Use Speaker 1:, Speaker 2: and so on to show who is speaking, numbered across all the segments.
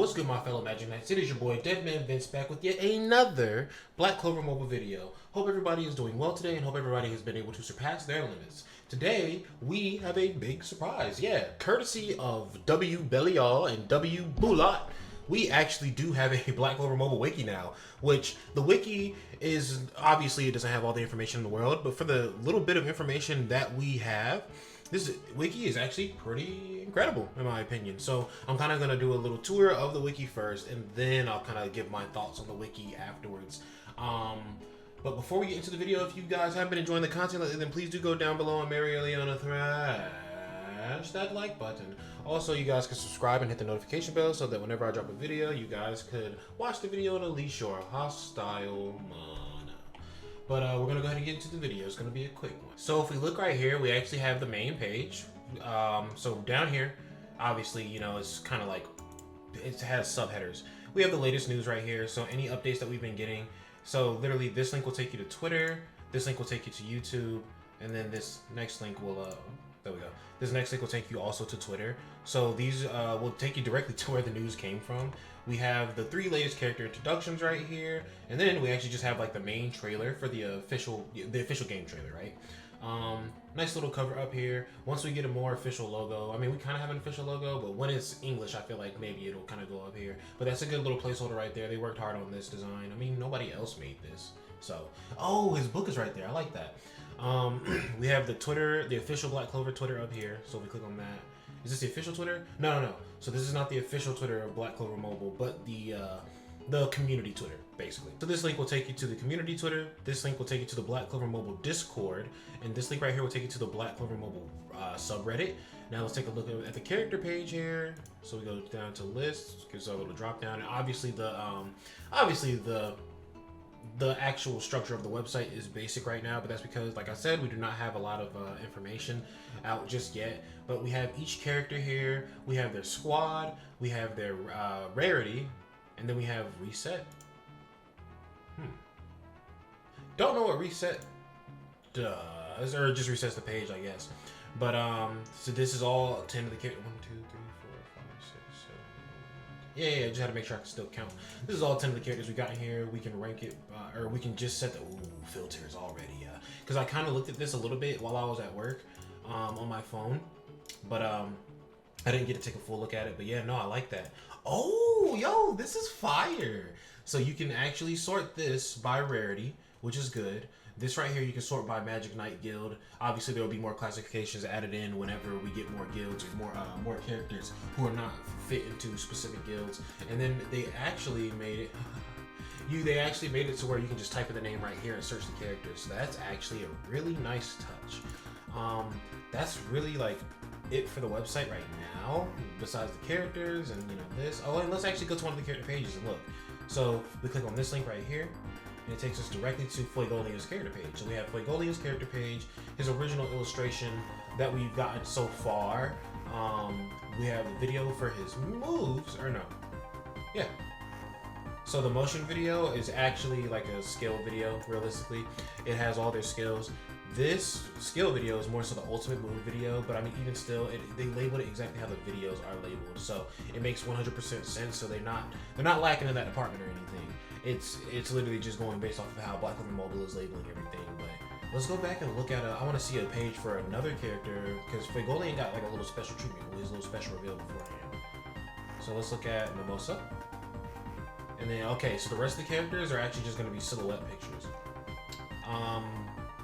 Speaker 1: What's good, my fellow Magic Knights? It is your boy DEADMANVINCE back with yet another Black Clover mobile video. Hope everybody is doing well today and hope everybody has been able to surpass their limits. Today, we have a big surprise. Yeah, courtesy of W Belial and W Bulat, we actually do have a Black Clover mobile wiki now, which the wiki is, obviously it doesn't have all the information in the world, but for the little bit of information that we have, this wiki is actually pretty incredible in my opinion. So I'm kind of going to do a little tour of the wiki first, and then I'll kind of give my thoughts on the wiki afterwards. But before we get into the video, if you guys have been enjoying the content lately, then please do go down below and Mary Eliana thrash that like button. Also, you guys can subscribe and hit the notification bell so that whenever I drop a video, you guys could watch the video and unleash your hostile mana. But we're going to go ahead and get into the video. It's going to be a quick one. So if we look right here, we actually have the main page. So down here, obviously, you know, it's kind of like, it has subheaders. We have the latest news right here. So any updates that we've been getting. So literally this link will take you to Twitter. This link will take you to YouTube. And then this next link will, there we go. This next link will take you also to Twitter. So these will take you directly to where the news came from. We have the 3 latest character introductions right here, and then we actually just have like the main trailer for the official game trailer, right? Nice little cover up here. Once we get a more official logo, I mean, we kind of have an official logo, but when it's English, I feel like maybe it'll kind of go up here. But that's a good little placeholder right there. They worked hard on this design. I mean, nobody else made this. So, oh, his book is right there. I like that. We have the Twitter, the official Black Clover Twitter up here. So if we click on that, is this the official Twitter? No. So this is not the official Twitter of Black Clover Mobile, but the community Twitter, basically. So this link will take you to the community Twitter. This link will take you to the Black Clover Mobile Discord, and this link right here will take you to the Black Clover Mobile subreddit. Now let's take a look at the character page here. So we go down to lists, gives us a little drop down, and obviously the actual structure of the website is basic right now, but that's because, like I said, we do not have a lot of information out just yet. But we have each character here, we have their squad, we have their rarity, and then we have reset. Don't know what reset does, or it just resets the page, I guess. But so this is all 10 of the characters. 1, 2, 3, 4, 5, 6, 7. Yeah, just had to make sure I can still count. This is all 10 of the characters we got in here. We can rank it, or we can just set the filters already. Because I kind of looked at this a little bit while I was at work on my phone, but I didn't get to take a full look at it. But yeah, no, I like that. Oh, yo, this is fire. So you can actually sort this by rarity, which is good. This right here, you can sort by Magic Knight Guild. Obviously, there will be more classifications added in whenever we get more guilds or more characters who are not fit into specific guilds. And then they actually made it. They actually made it to where you can just type in the name right here and search the characters. So that's actually a really nice touch. That's really like it for the website right now. Besides the characters and this. Oh, and let's actually go to one of the character pages and look. So we click on this link right here, and it takes us directly to Fuegolia's character page. So we have Fuegolia's character page, his original illustration that we've gotten so far. We have a video for his moves, or no. Yeah. So the motion video is actually like a skill video, realistically. It has all their skills. This skill video is more so the ultimate move video, but I mean, even still, they labeled it exactly how the videos are labeled. So it makes 100% sense. So they're not lacking in that department or anything. It's literally just going based off of how Black Clover Mobile is labeling everything. But let's go back and look at I want to see a page for another character, because Fuegolian got like a little special treatment with his little special reveal beforehand. So let's look at Mimosa. And then, okay, so the rest of the characters are actually just going to be silhouette pictures.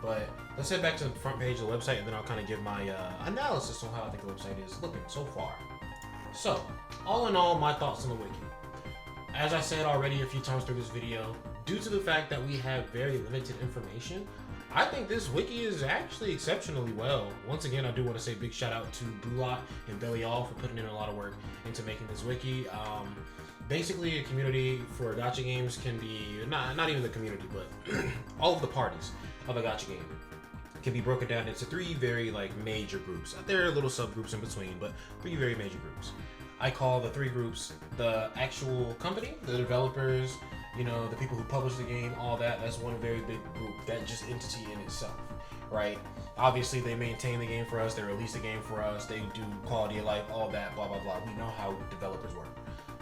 Speaker 1: But let's head back to the front page of the website, and then I'll kind of give my analysis on how I think the website is looking so far. So, all in all, my thoughts on the wiki. As I said already a few times through this video, due to the fact that we have very limited information, I think this wiki is actually exceptionally well. Once again, I do want to say big shout out to Bulat and Belial for putting in a lot of work into making this wiki. Basically, a community for gacha games can be, not even the community, but all of the parties of a gacha game can be broken down into 3 very major groups. There are little subgroups in between, but 3 very major groups. I call the 3 groups the actual company, the developers, the people who publish the game, all that. That's one very big group, that just entity in itself, right? Obviously, they maintain the game for us, they release the game for us, they do quality of life, all that, blah, blah, blah. We know how developers work.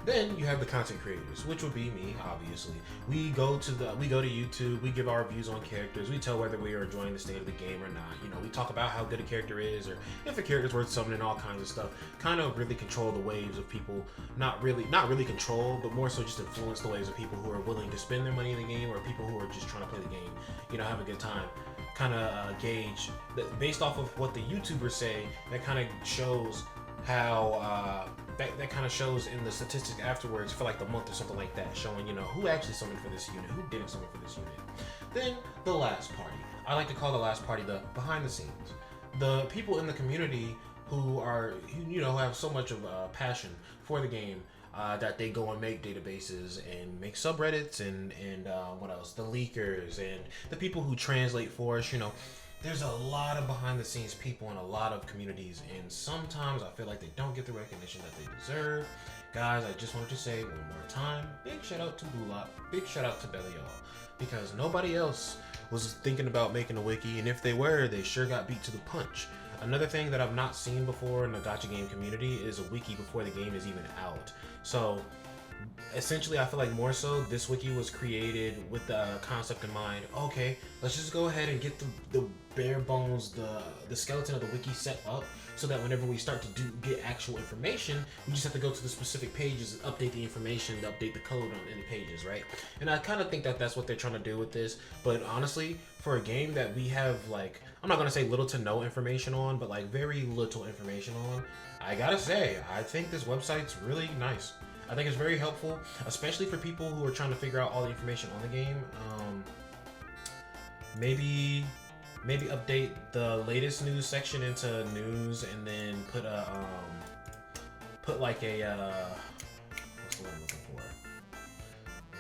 Speaker 1: Then you have the content creators, which would be me, obviously. We go to YouTube, we give our views on characters, we tell whether we are enjoying the state of the game or not. You know, we talk about how good a character is, or if a character's worth something, and all kinds of stuff. Kind of really control the waves of people. Not really control, but more so just influence the waves of people who are willing to spend their money in the game, or people who are just trying to play the game. You know, have a good time. Kind of gauge based off of what the YouTubers say. That kind of shows how that kind of shows in the statistics afterwards for like the month or something like that, showing, you know, who actually summoned for this unit, who didn't summon for this unit. Then the last party. I like to call the last party the behind the scenes. The people in the community who are, you know, have so much of passion for the game that they go and make databases and make subreddits and what else? The leakers and the people who translate for us, you know. There's a lot of behind the scenes people in a lot of communities, and sometimes I feel like they don't get the recognition that they deserve. Guys, I just wanted to say one more time, big shout out to Bulop, big shout out to Belly Y'all, because nobody else was thinking about making a wiki, and if they were, they sure got beat to the punch. Another thing that I've not seen before in the gacha game community is a wiki before the game is even out. So essentially, I feel like more so this wiki was created with the concept in mind. Okay, let's just go ahead and get the bare bones, the skeleton of the wiki set up, so that whenever we start to get actual information, we just have to go to the specific pages and update the information, update the code in the pages, right? And I kind of think that that's what they're trying to do with this. But honestly, for a game that we have, like, I'm not gonna say little to no information on, but like very little information on, I gotta say, I think this website's really nice. I think it's very helpful, especially for people who are trying to figure out all the information on the game. Maybe update the latest news section into news, and then put like a what's the word I'm looking for?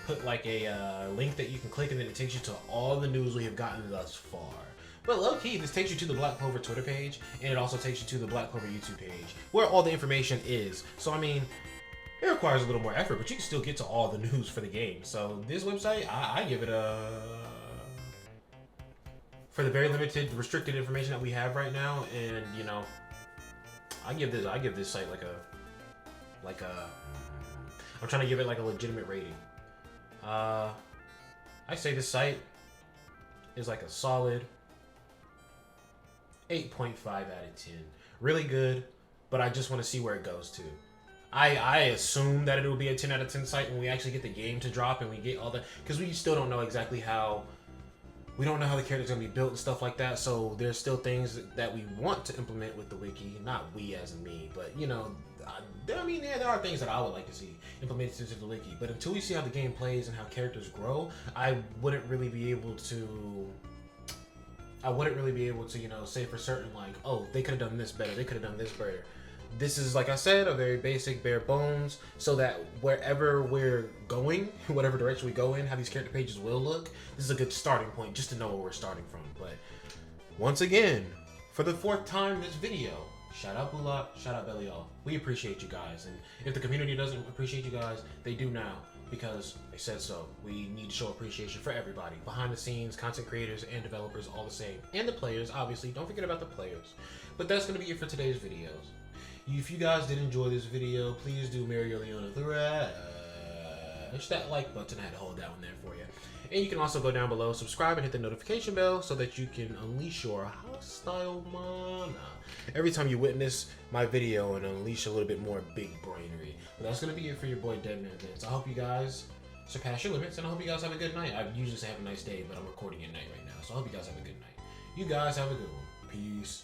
Speaker 1: Put like a link that you can click, and then it takes you to all the news we have gotten thus far. But low key, this takes you to the Black Clover Twitter page, and it also takes you to the Black Clover YouTube page, where all the information is. So I mean, it requires a little more effort, but you can still get to all the news for the game. So this website, I give it a, for the very limited, restricted information that we have right now, and you know, I give this site like a, I'm trying to give it like a legitimate rating. I say this site is like a solid 8.5 out of 10. Really good, but I just want to see where it goes to. I assume that it will be a 10 out of 10 site when we actually get the game to drop and we get all the, because we still don't know exactly how, we don't know how the character's going to be built and stuff like that, so there's still things that we want to implement with the wiki, not we as in me, but you know, I mean, there are things that I would like to see implemented into the wiki, but until we see how the game plays and how characters grow, I wouldn't really be able to, you know, say for certain, like, oh, they could have done this better, they could have done this better. This is, like I said, a very basic, bare bones, so that wherever we're going, whatever direction we go in, how these character pages will look, this is a good starting point just to know where we're starting from. But once again, for the 4th time this video, shout out Bulop, shout out Belly Y'all. We appreciate you guys, and if the community doesn't appreciate you guys, they do now, because they said so. We need to show appreciation for everybody, behind the scenes, content creators, and developers, all the same, and the players, obviously. Don't forget about the players. But that's going to be it for today's videos. If you guys did enjoy this video, please do Mario Leona thrash that like button. I had to hold that one there for you. And you can also go down below, subscribe, and hit the notification bell so that you can unleash your hostile mana every time you witness my video and unleash a little bit more big brainery. But that's going to be it for your boy DEADMANVINCE. I hope you guys surpass your limits, and I hope you guys have a good night. I usually say have a nice day, but I'm recording at night right now, so I hope you guys have a good night. You guys have a good one. Peace.